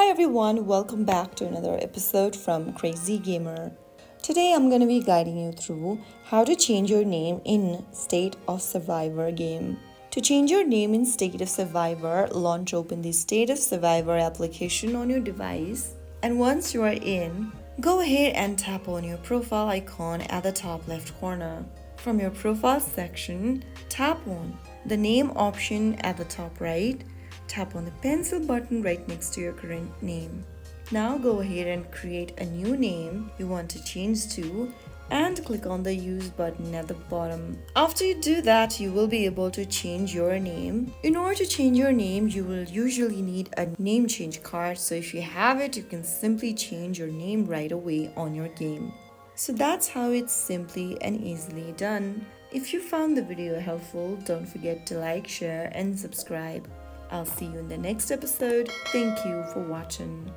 Hi everyone, welcome back to another episode from Crazy Gamer. Today I'm going to be guiding you through how to change your name in State of Survivor game. To change your name in State of Survivor, launch open the State of Survivor application on your device. And once you are in, go ahead and tap on your profile icon at the top left corner. From your profile section, tap on the name option at the top right. Tap on the pencil button right next to your current name. Now go ahead and create a new name you want to change to and click on the use button at the bottom. After you do that, you will be able to change your name. In order to change your name, you will usually need a name change card. So if you have it, you can simply change your name right away on your game. So that's how it's simply and easily done. If you found the video helpful, don't forget to like, share, and subscribe. I'll see you in the next episode. Thank you for watching.